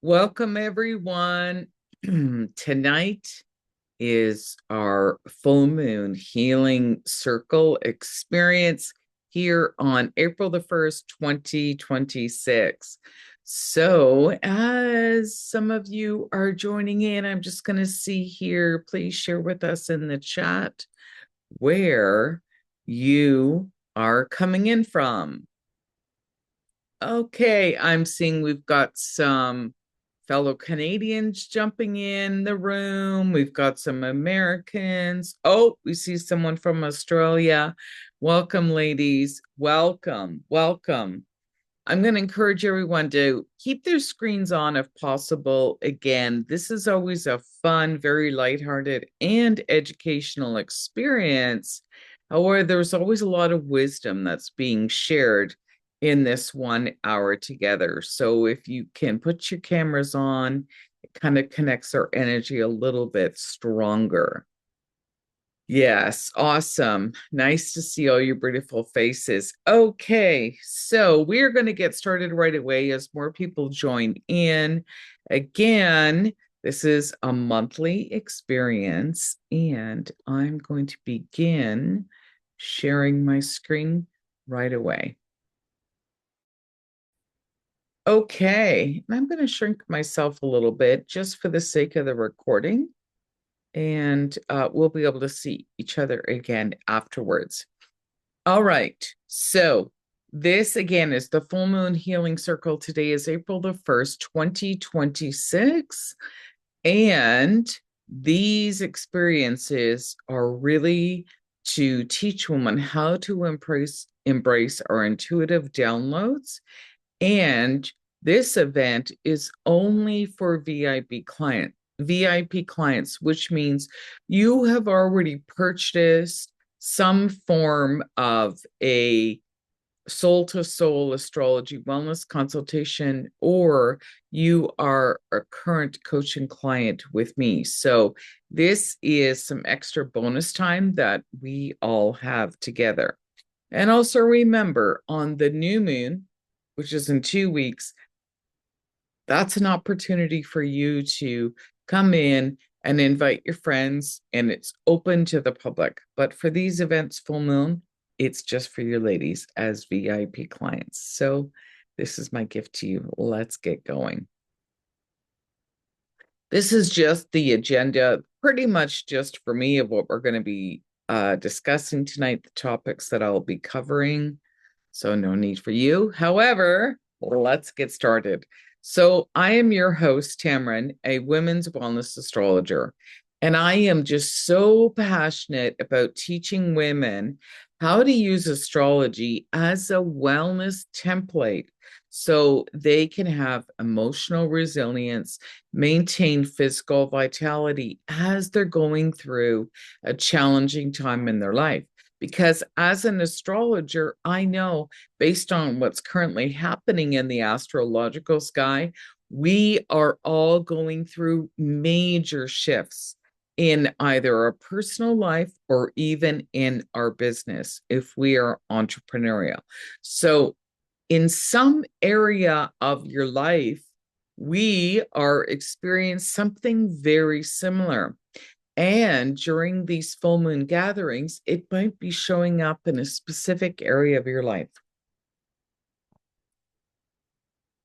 Welcome, everyone. Tonight is our full moon healing circle experience here on April the 1st, 2026. So, as some of you are joining in, I'm just going to see here, please share with us in the chat where you are coming in from. Okay, I'm seeing we've got some fellow Canadians jumping in the room. We've got some Americans. Oh, we see someone from Australia. Welcome, ladies. Welcome, welcome. I'm going to encourage everyone to keep their screens on if possible. Again, this is always a fun, very lighthearted, and educational experience. However, there's always a lot of wisdom that's being shared in this 1 hour together. So if you can put your cameras on, it kind of connects our energy a little bit stronger. Yes, awesome. Nice to see all your beautiful faces. Okay, so we're going to get started right away as more people join in. Again, this is a monthly experience, and I'm going to begin sharing my screen right away. Okay, I'm going to shrink myself a little bit just for the sake of the recording, and we'll be able to see each other again afterwards. All right, so this again is the full moon healing circle. Today is April the 1st, 2026, and these experiences are really to teach women how to embrace our intuitive downloads. And this event is only for VIP clients, which means you have already purchased some form of a soul to soul astrology wellness consultation, or you are a current coaching client with me. So this is some extra bonus time that we all have together. And also remember, on the new moon, which is in 2 weeks, that's an opportunity for you to come in and invite your friends, and it's open to the public. But for these events, full moon, it's just for your ladies as VIP clients. So this is my gift to you. Let's get going. This is just the agenda, pretty much just for me, of what we're going to be discussing tonight, the topics that I'll be covering. So no need for you. However, let's get started. So I am your host, Tamron, a women's wellness astrologer, and I am just so passionate about teaching women how to use astrology as a wellness template so they can have emotional resilience, maintain physical vitality as they're going through a challenging time in their life. Because as an astrologer, I know based on what's currently happening in the astrological sky, we are all going through major shifts in either our personal life or even in our business if we are entrepreneurial. So, in some area of your life, we are experiencing something very similar. And during these full moon gatherings, it might be showing up in a specific area of your life.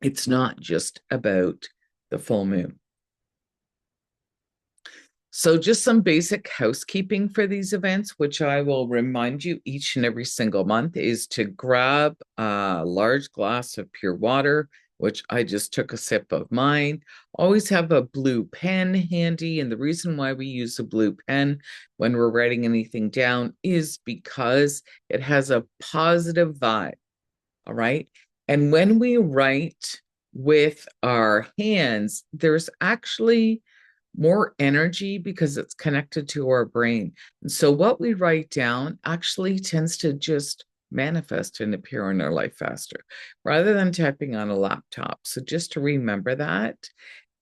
It's not just about the full moon. So just some basic housekeeping for these events, which I will remind you each and every single month, is to grab a large glass of pure water, which I just took a sip of mine. Always have a blue pen handy. And the reason why we use a blue pen when we're writing anything down is because it has a positive vibe. All right. And when we write with our hands, there's actually more energy because it's connected to our brain. And so what we write down actually tends to just manifest and appear in our life faster rather than typing on a laptop. So just to remember that,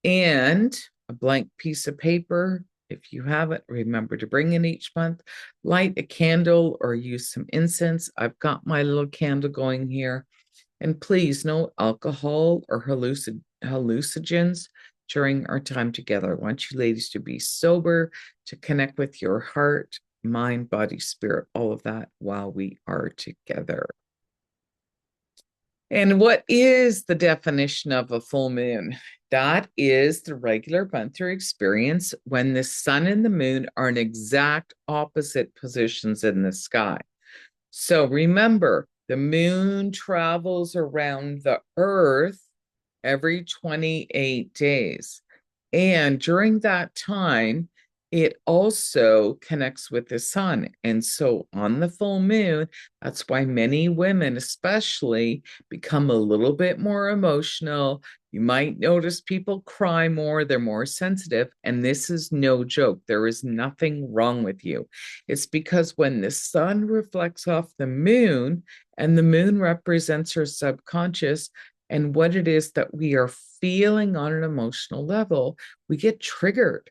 and a blank piece of paper. If you have it, remember to bring it each month. Light a candle or use some incense. I've got my little candle going here. And please, no alcohol or hallucinogens during our time together. I want you ladies to be sober, to connect with your heart, mind, body, spirit, all of that while we are together. And what is the definition of a full moon? That is the regular monthly experience when the sun and the moon are in exact opposite positions in the sky. So remember, the moon travels around the earth every 28 days. And during that time, it also connects with the sun. And so on the full moon, that's why many women, especially, become a little bit more emotional. You might notice people cry more, they're more sensitive. And this is no joke. There is nothing wrong with you. It's because when the sun reflects off the moon, and the moon represents her subconscious, and what it is that we are feeling on an emotional level, we get triggered.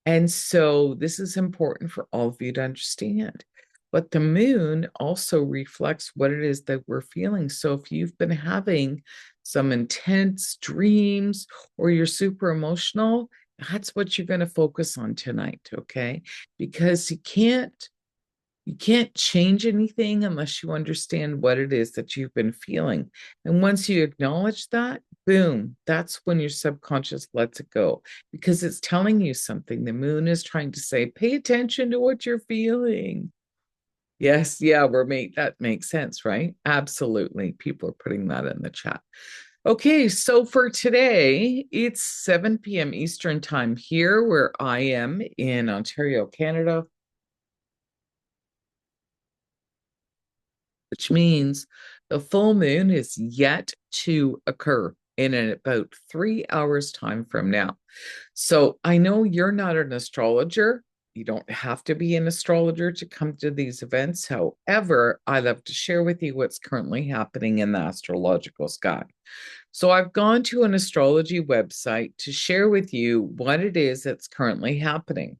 And so this is important for all of you to understand. But the moon also reflects what it is that we're feeling. So if you've been having some intense dreams or you're super emotional, that's what you're going to focus on tonight, okay? Because you can't change anything unless you understand what it is that you've been feeling. And once you acknowledge that, boom, that's when your subconscious lets it go because it's telling you something. The moon is trying to say, pay attention to what you're feeling. Yes, yeah, that makes sense, right? Absolutely. People are putting that in the chat. Okay, so for today, it's 7 p.m. Eastern time here where I am in Ontario, Canada, which means the full moon is yet to occur in about 3 hours' time from now. So I know you're not an astrologer. You don't have to be an astrologer to come to these events. However, I love to share with you what's currently happening in the astrological sky. So I've gone to an astrology website to share with you what it is that's currently happening.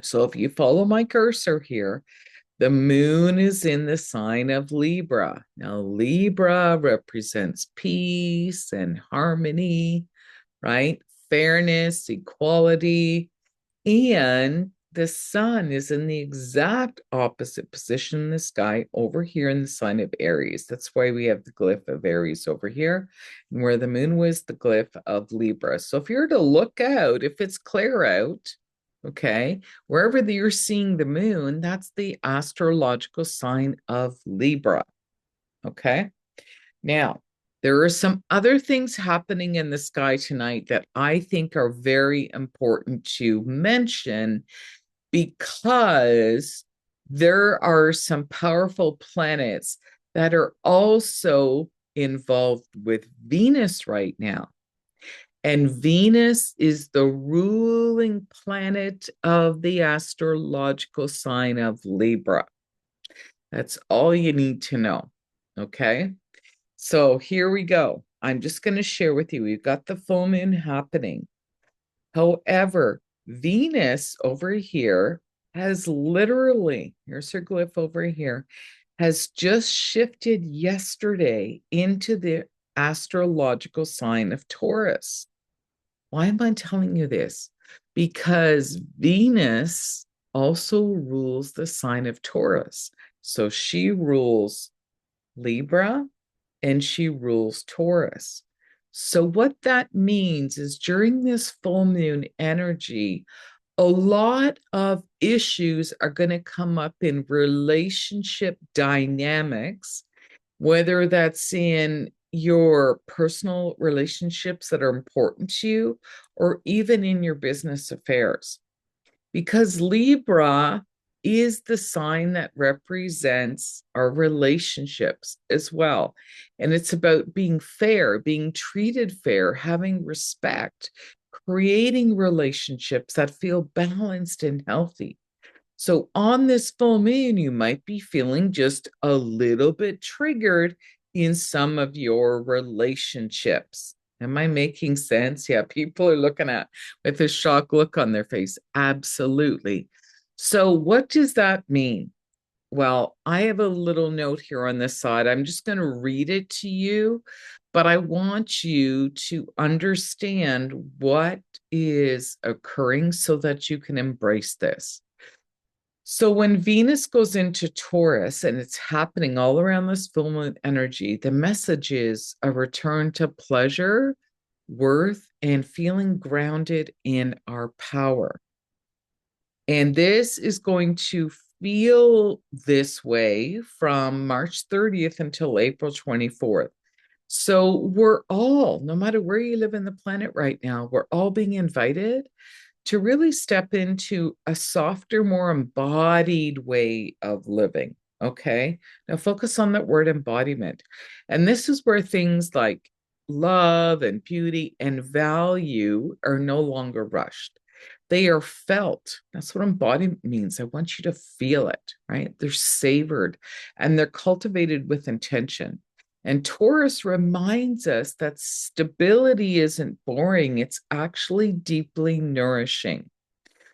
So if you follow my cursor here, the moon is in the sign of Libra. Now, Libra represents peace and harmony, right? Fairness, equality. And the sun is in the exact opposite position in the sky over here in the sign of Aries. That's why we have the glyph of Aries over here, and where the moon was the glyph of Libra. So if you're to look out, if it's clear out, okay, wherever you're seeing the moon, that's the astrological sign of Libra. Okay. Now, there are some other things happening in the sky tonight that I think are very important to mention because there are some powerful planets that are also involved with Venus right now. And Venus is the ruling planet of the astrological sign of Libra. That's all you need to know. Okay. So here we go. I'm just going to share with you. We've got the full moon happening. However, Venus over here has literally, here's her glyph over here, has just shifted yesterday into the astrological sign of Taurus. Why am I telling you this? Because Venus also rules the sign of Taurus. So she rules Libra and she rules Taurus. So, what that means is during this full moon energy, a lot of issues are going to come up in relationship dynamics, whether that's in your personal relationships that are important to you or even in your business affairs. Because Libra is the sign that represents our relationships as well. And it's about being fair, being treated fair, having respect, creating relationships that feel balanced and healthy. So on this full moon, you might be feeling just a little bit triggered in some of your relationships. Am I making sense? Yeah, people are looking at with a shocked look on their face. Absolutely. So what does that mean? Well, I have a little note here on this side. I'm just going to read it to you, but I want you to understand what is occurring so that you can embrace this. So when Venus goes into Taurus and it's happening all around this full moon energy, the message is a return to pleasure, worth, and feeling grounded in our power. And this is going to feel this way from March 30th until April 24th. So we're all, no matter where you live in the planet right now, we're all being invited to really step into a softer, more embodied way of living. Okay. Now focus on that word embodiment. And this is where things like love and beauty and value are no longer rushed. They are felt. That's what embodiment means. I want you to feel it, right? They're savored and they're cultivated with intention. And Taurus reminds us that stability isn't boring, it's actually deeply nourishing.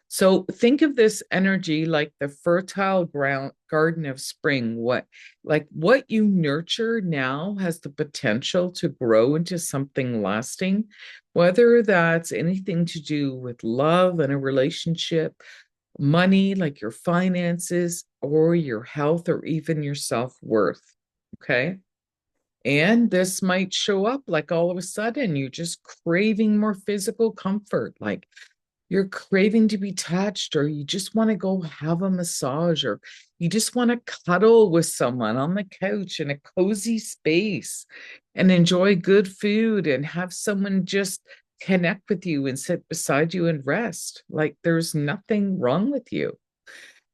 So think of this energy like the fertile ground garden of spring. What you nurture now has the potential to grow into something lasting, whether that's anything to do with love and a relationship, money, like your finances, or your health, or even your self-worth. Okay. And this might show up like all of a sudden you're just craving more physical comfort, like you're craving to be touched, or you just want to go have a massage, or you just want to cuddle with someone on the couch in a cozy space and enjoy good food and have someone just connect with you and sit beside you and rest. Like there's nothing wrong with you.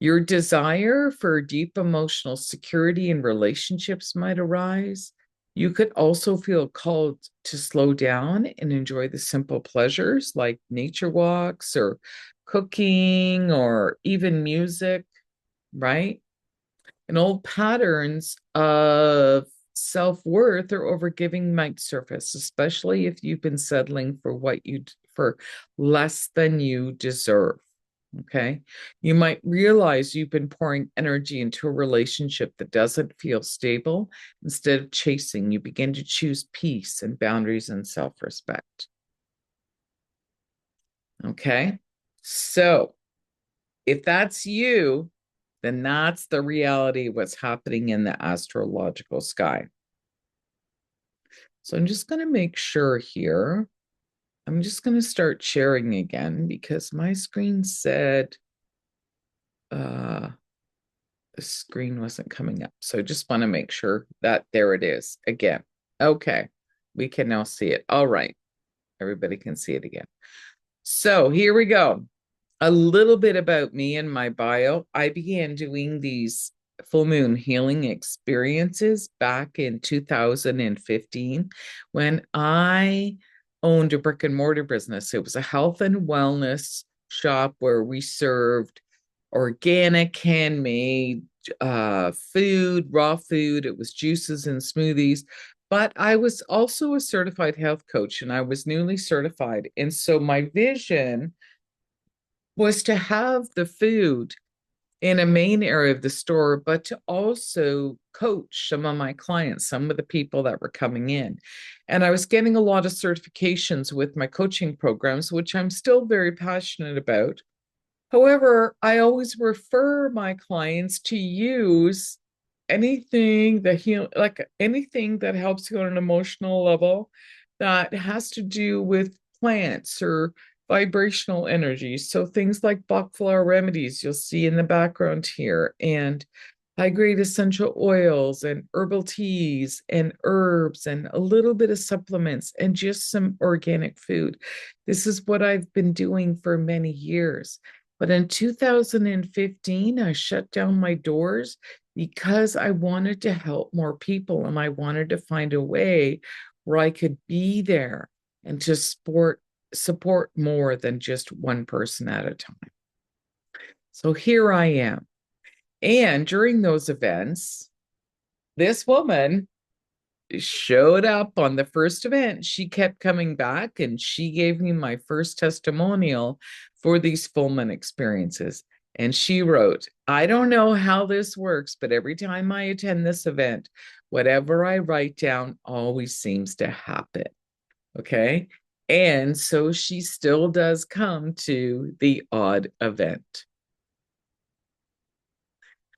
Your desire for deep emotional security in relationships might arise. You could also feel called to slow down and enjoy the simple pleasures like nature walks or cooking or even music, right? And old patterns of self-worth or overgiving might surface, especially if you've been settling for for less than you deserve. Okay. You might realize you've been pouring energy into a relationship that doesn't feel stable. Instead of chasing, you begin to choose peace and boundaries and self-respect. Okay. So if that's you, then that's the reality of what's happening in the astrological sky. So I'm just going to make sure here. I'm just going to start sharing again because my screen said the screen wasn't coming up. So I just want to make sure that there it is again. Okay, we can now see it. All right, everybody can see it again. So here we go. A little bit about me and my bio. I began doing these full moon healing experiences back in 2015 when I owned a brick and mortar business. It was a health and wellness shop where we served organic, handmade food, raw food. It was juices and smoothies. But I was also a certified health coach and I was newly certified. And so my vision was to have the food in a main area of the store, but to also coach some of my clients, some of the people that were coming in. And I was getting a lot of certifications with my coaching programs, which I'm still very passionate about. However, I always refer my clients to use anything that like anything that helps you on an emotional level that has to do with plants or vibrational energies. So things like Bach flower remedies you'll see in the background here, and high grade essential oils and herbal teas and herbs and a little bit of supplements and just some organic food. This is what I've been doing for many years. But in 2015, I shut down my doors because I wanted to help more people and I wanted to find a way where I could be there and to support more than just one person at a time. So here I am. And during those events, this woman showed up on the first event. She kept coming back and she gave me my first testimonial for these full moon experiences. And she wrote, I don't know how this works, but every time I attend this event, whatever I write down always seems to happen. Okay. And so she still does come to the odd event.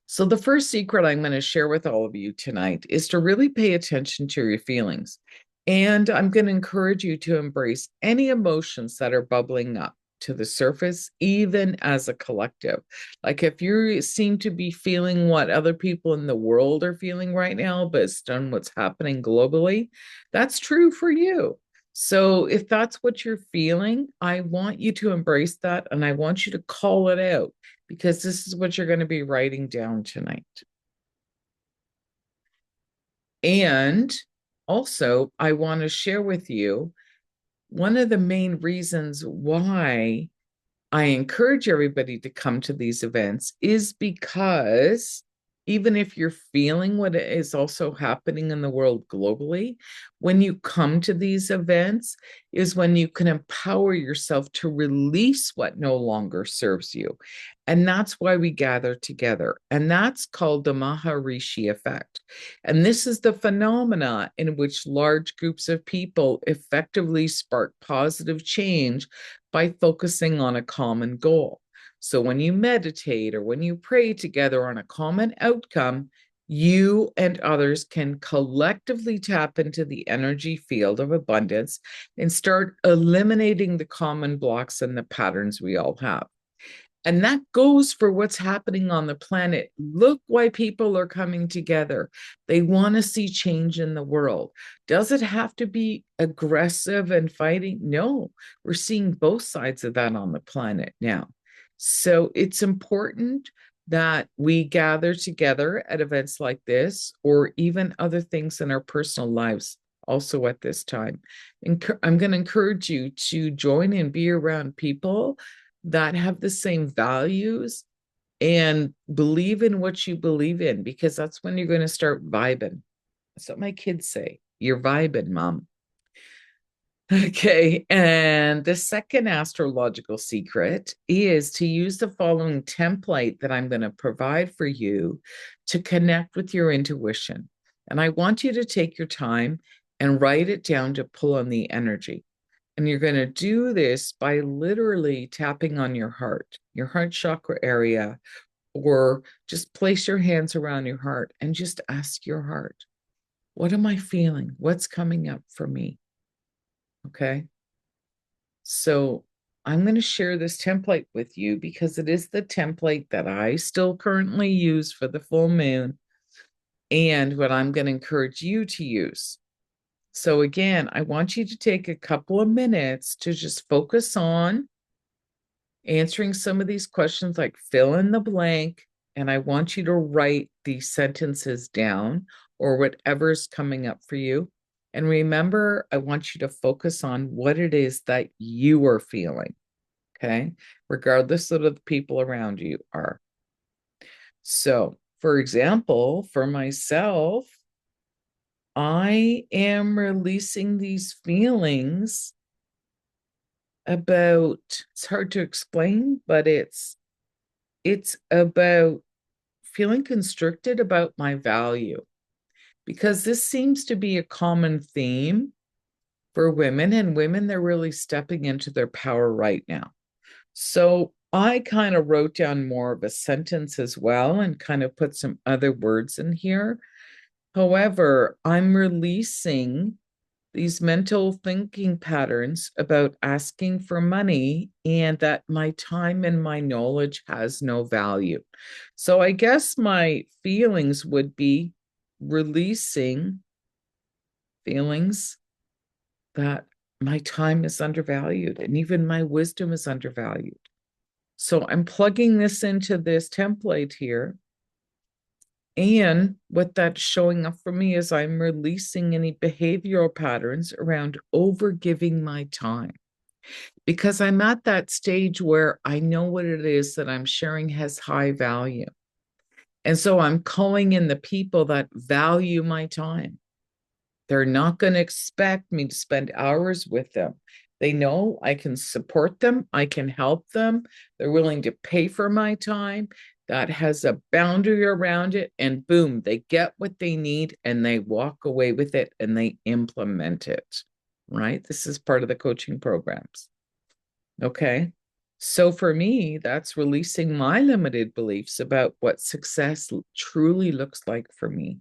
So, the first secret I'm going to share with all of you tonight is to really pay attention to your feelings. And I'm going to encourage you to embrace any emotions that are bubbling up to the surface, even as a collective. Like if you seem to be feeling what other people in the world are feeling right now, based on what's happening globally, that's true for you. So if that's what you're feeling, I want you to embrace that and I want you to call it out because this is what you're going to be writing down tonight. And also, I want to share with you one of the main reasons why I encourage everybody to come to these events is because even if you're feeling what is also happening in the world globally, when you come to these events is when you can empower yourself to release what no longer serves you. And that's why we gather together. And that's called the Maharishi effect. And this is the phenomena in which large groups of people effectively spark positive change by focusing on a common goal. So when you meditate or when you pray together on a common outcome, you and others can collectively tap into the energy field of abundance and start eliminating the common blocks and the patterns we all have. And that goes for what's happening on the planet. Look why people are coming together. They want to see change in the world. Does it have to be aggressive and fighting? No, we're seeing both sides of that on the planet now. So it's important that we gather together at events like this or even other things in our personal lives also at this time. I'm going to encourage you to join and be around people that have the same values and believe in what you believe in, because that's when you're going to start vibing. That's what my kids say. You're vibing, mom. Okay. And the second astrological secret is to use the following template that I'm going to provide for you to connect with your intuition. And I want you to take your time and write it down to pull on the energy. And you're going to do this by literally tapping on your heart chakra area, or just place your hands around your heart and just ask your heart, what am I feeling? What's coming up for me? Okay. So I'm going to share this template with you because it is the template that I still currently use for the full moon and what I'm going to encourage you to use. So again, I want you to take a couple of minutes to just focus on answering some of these questions, like fill in the blank. And I want you to write these sentences down or whatever's coming up for you. And remember, I want you to focus on what it is that you are feeling, okay? Regardless of the people around you are. So, for example, for myself, I am releasing these feelings about, it's hard to explain, but it's about feeling constricted about my value, because this seems to be a common theme for women, and women, they're really stepping into their power right now. So I kind of wrote down more of a sentence as well and kind of put some other words in here. However, I'm releasing these mental thinking patterns about asking for money and that my time and my knowledge has no value. So I guess my feelings would be releasing feelings that my time is undervalued and even my wisdom is undervalued. So I'm plugging this into this template here. And what that's showing up for me is I'm releasing any behavioral patterns around overgiving my time, because I'm at that stage where I know what it is that I'm sharing has high value. And so I'm calling in the people that value my time. They're not going to expect me to spend hours with them. They know I can support them, I can help them. They're willing to pay for my time. That has a boundary around it, and boom, they get what they need and they walk away with it and they implement it, right? This is part of the coaching programs. Okay. So for me, that's releasing my limited beliefs about what success truly looks like for me.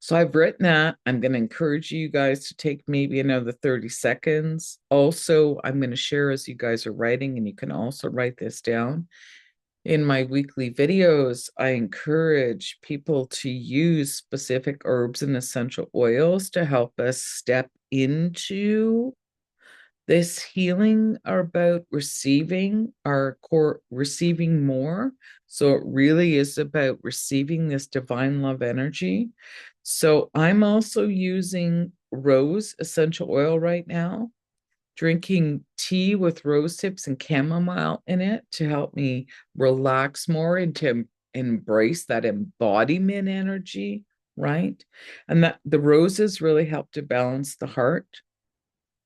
So I've written that. I'm going to encourage you guys to take maybe another 30 seconds. Also, I'm going to share as you guys are writing, and you can also write this down. In my weekly videos, I encourage people to use specific herbs and essential oils to help us step into this healing about receiving our core, receiving more. So it really is about receiving this divine love energy. So I'm also using rose essential oil right now, drinking tea with rose tips and chamomile in it to help me relax more and to embrace that embodiment energy, right? And that the roses really help to balance the heart,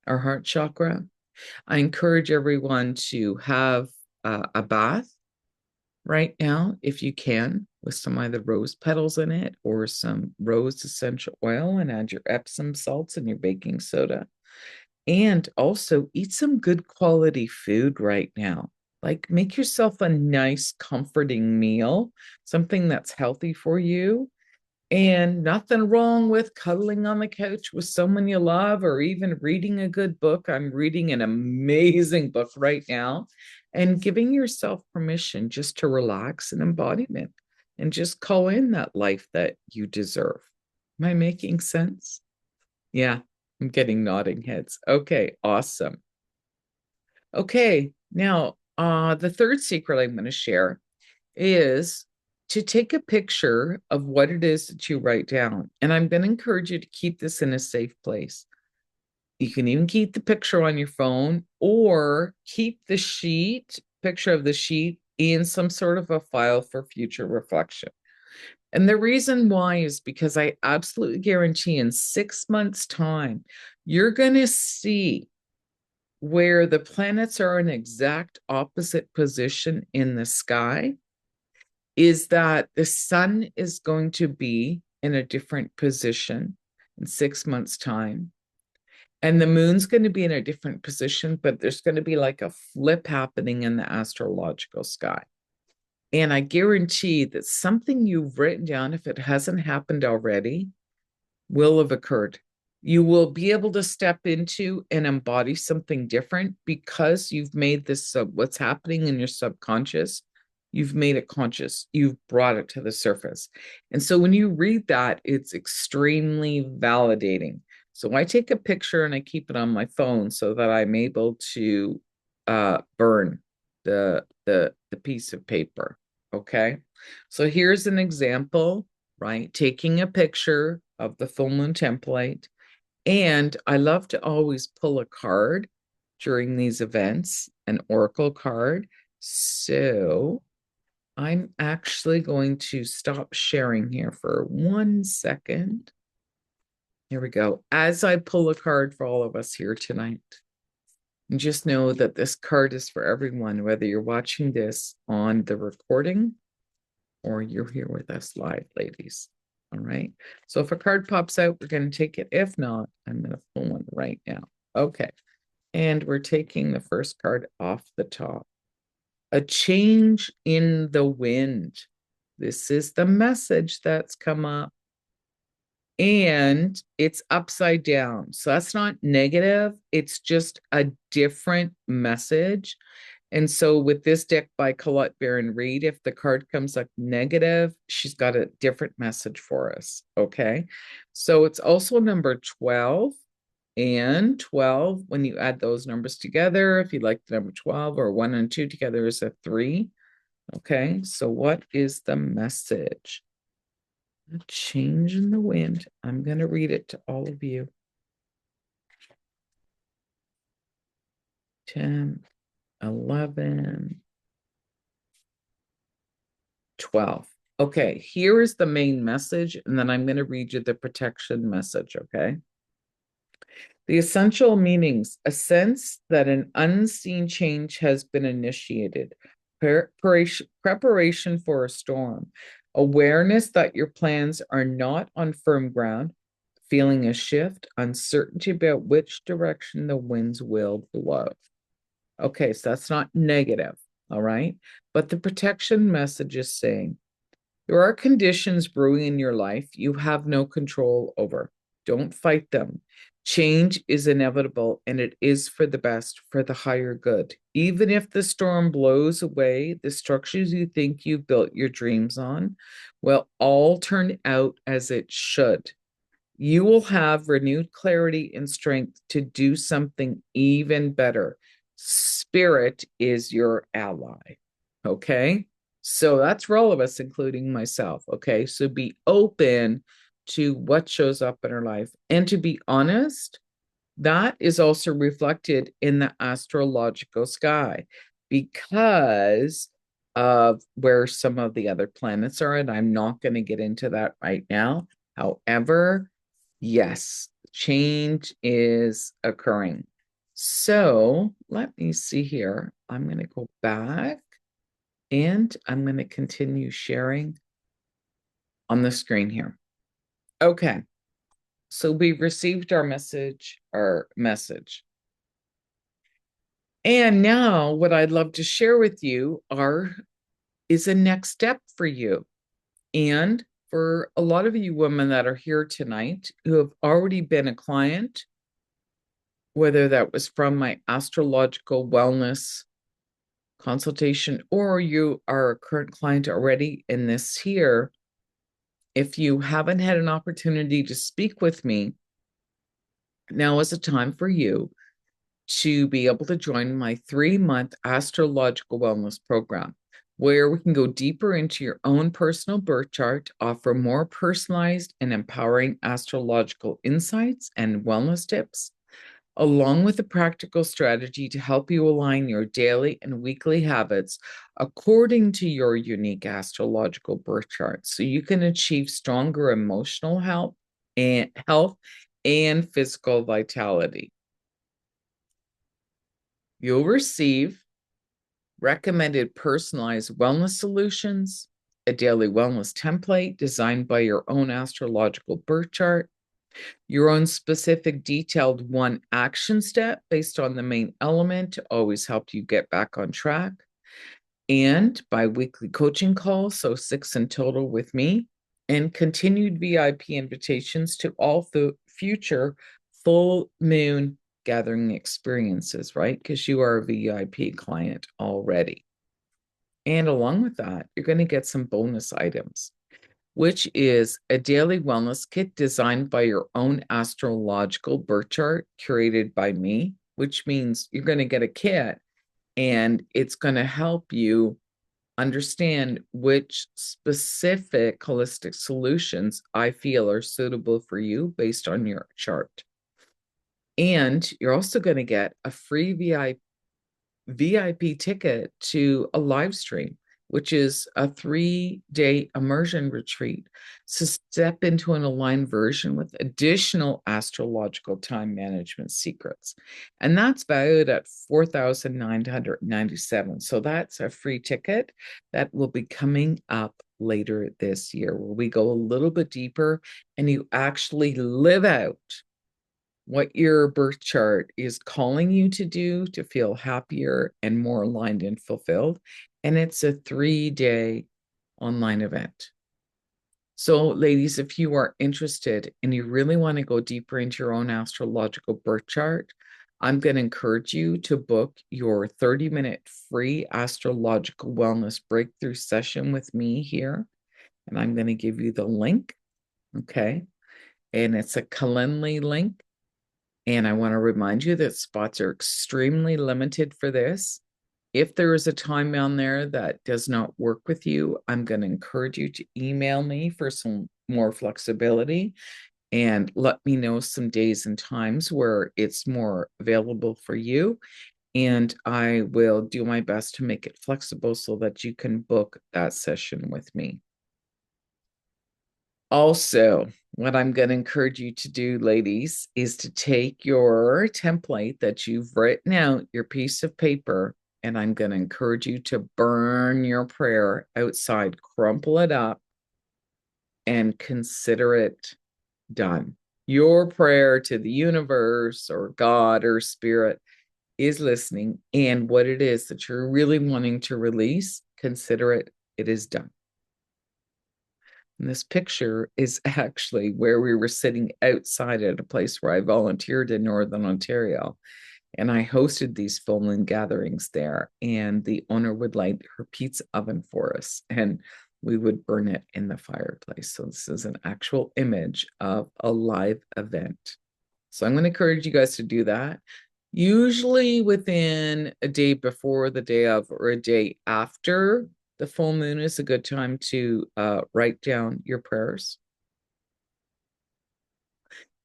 our heart chakra. I encourage everyone to have a bath right now, if you can, with some either rose petals in it or some rose essential oil, and add your Epsom salts and your baking soda. And also eat some good quality food right now. Like make yourself a nice, comforting meal, something that's healthy for you. And nothing wrong with cuddling on the couch with someone you love or even reading a good book. I'm reading an amazing book right now, and giving yourself permission just to relax and embodiment and just call in that life that you deserve. Am I making sense? Yeah, I'm getting nodding heads. Okay, awesome. Okay, now the third secret I'm going to share is to take a picture of what it is that you write down. And I'm going to encourage you to keep this in a safe place. You can even keep the picture on your phone or keep the picture of the sheet in some sort of a file for future reflection. And the reason why is because I absolutely guarantee in 6 months' time, you're going to see where the planets are in exact opposite position in the sky, is that the sun is going to be in a different position in 6 months' time. And the moon's going to be in a different position, but there's going to be like a flip happening in the astrological sky. And I guarantee that something you've written down, if it hasn't happened already, will have occurred. You will be able to step into and embody something different because you've made this what's happening in your subconscious. You've made it conscious. You've brought it to the surface. And so when you read that, it's extremely validating. So I take a picture and I keep it on my phone so that I'm able to burn the piece of paper. Okay. So here's an example, right? Taking a picture of the full moon template. And I love to always pull a card during these events, an oracle card. So I'm actually going to stop sharing here for 1 second. Here we go. As I pull a card for all of us here tonight, and just know that this card is for everyone, whether you're watching this on the recording or you're here with us live, ladies. All right. So if a card pops out, we're going to take it. If not, I'm going to pull one right now. Okay. And we're taking the first card off the top. A change in the wind. This is the message that's come up. And it's upside down. So that's not negative. It's just a different message. And so with this deck by Colette Baron Reed, if the card comes up negative, she's got a different message for us. Okay. So it's also number 12 and 12. When you add those numbers together, if you like the number 12 or 1 and 2 together is a 3. Okay. So what is the message? A change in the wind. I'm going to read it to all of you. 10, 11, 12. Okay, here is the main message, and then I'm going to read you the protection message, okay? The essential meanings: a sense that an unseen change has been initiated, preparation for a storm, awareness that your plans are not on firm ground, feeling a shift, uncertainty about which direction the winds will blow. Okay, so that's not negative, all right? But the protection message is saying there are conditions brewing in your life you have no control over. Don't fight them. Change is inevitable and it is for the best, for the higher good. Even if the storm blows away the structures you think you built your dreams on, will all turn out as it should. You will have renewed clarity and strength to do something even better. Spirit is your ally. Okay. So that's for all of us, including myself. Okay. So be open to what shows up in our life. And to be honest, that is also reflected in the astrological sky because of where some of the other planets are. And I'm not going to get into that right now. However, yes, change is occurring. So let me see here. I'm going to go back and I'm going to continue sharing on the screen here. Okay. So we've received our message. And now what I'd love to share with you is a next step for you. And for a lot of you women that are here tonight who have already been a client, whether that was from my astrological wellness consultation or you are a current client already in this here, if you haven't had an opportunity to speak with me, now is the time for you to be able to join my 3-month astrological wellness program, where we can go deeper into your own personal birth chart, offer more personalized and empowering astrological insights and wellness tips, along with a practical strategy to help you align your daily and weekly habits according to your unique astrological birth chart so you can achieve stronger emotional health and physical vitality. You'll receive recommended personalized wellness solutions, a daily wellness template designed by your own astrological birth chart, your own specific detailed one action step based on the main element to always help you get back on track, and bi-weekly coaching calls, so 6 in total with me, and continued VIP invitations to all the future full moon gathering experiences, right? Because you are a VIP client already. And along with that, you're going to get some bonus items, which is a daily wellness kit designed by your own astrological birth chart, curated by me, which means you're going to get a kit and it's going to help you understand which specific holistic solutions I feel are suitable for you based on your chart. And you're also going to get a free VIP ticket to a live stream, which is a 3-day immersion retreat. So step into an aligned version with additional astrological time management secrets. And that's valued at $4,997. So that's a free ticket that will be coming up later this year, where we go a little bit deeper and you actually live out what your birth chart is calling you to do to feel happier and more aligned and fulfilled. And it's a 3-day online event. So, ladies, if you are interested and you really want to go deeper into your own astrological birth chart, I'm going to encourage you to book your 30-minute free astrological wellness breakthrough session with me here. And I'm going to give you the link. Okay. And it's a Calendly link. And I want to remind you that spots are extremely limited for this. If there is a time on there that does not work with you, I'm going to encourage you to email me for some more flexibility and let me know some days and times where it's more available for you. And I will do my best to make it flexible so that you can book that session with me. Also, what I'm going to encourage you to do, ladies, is to take your template that you've written out, your piece of paper, and I'm going to encourage you to burn your prayer outside, crumple it up, and consider it done. Your prayer to the universe or God or spirit is listening, and what it is that you're really wanting to release, consider it is done. And this picture is actually where we were sitting outside at a place where I volunteered in Northern Ontario. And I hosted these full moon gatherings there. And the owner would light her pizza oven for us, and we would burn it in the fireplace. So this is an actual image of a live event. So I'm going to encourage you guys to do that. Usually within a day before, the day of, or a day after the full moon is a good time to write down your prayers.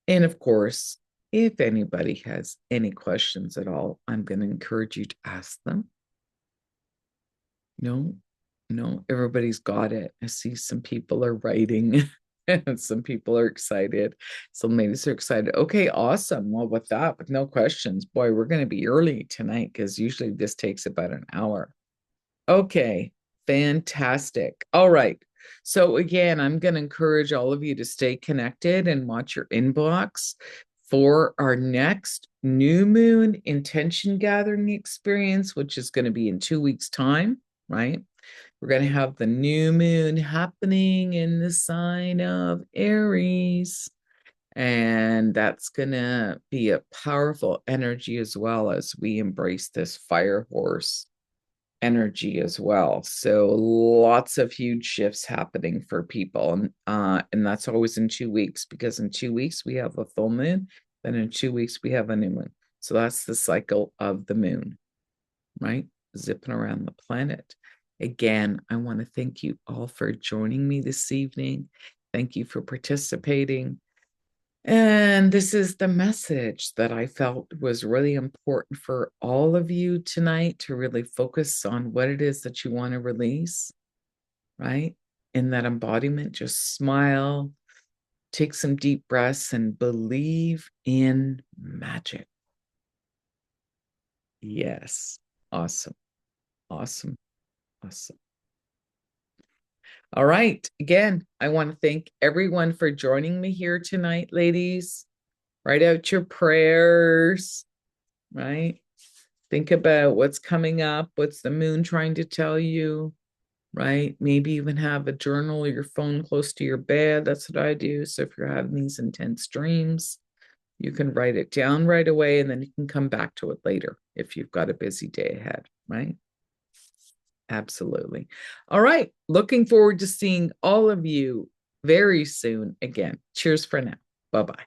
And of course, if anybody has any questions at all, I'm going to encourage you to ask them. No, everybody's got it. I see some people are writing and some people are excited. Some ladies are excited. Okay, awesome. Well, with no questions, boy, we're going to be early tonight because usually this takes about an hour. Okay, fantastic. All right. So again, I'm going to encourage all of you to stay connected and watch your inbox for our next new moon intention gathering experience, which is going to be in 2 weeks' time, right? We're going to have the new moon happening in the sign of Aries. And that's going to be a powerful energy as well as we embrace this fire horse energy as well. So lots of huge shifts happening for people. And that's always in 2 weeks, because in 2 weeks we have a full moon, then in 2 weeks we have a new moon. So that's the cycle of the moon, right? Zipping around the planet. Again, I want to thank you all for joining me this evening. Thank you for participating. And this is the message that I felt was really important for all of you tonight, to really focus on what it is that you want to release, right? In that embodiment, just smile, take some deep breaths, and believe in magic. Yes. Awesome. Awesome. Awesome. All right. Again, I want to thank everyone for joining me here tonight, ladies. Write out your prayers, right? Think about what's coming up, what's the moon trying to tell you, right? Maybe even have a journal or your phone close to your bed. That's what I do. So if you're having these intense dreams, you can write it down right away, and then you can come back to it later if you've got a busy day ahead, right? Absolutely. All right. Looking forward to seeing all of you very soon again. Cheers for now. Bye-bye.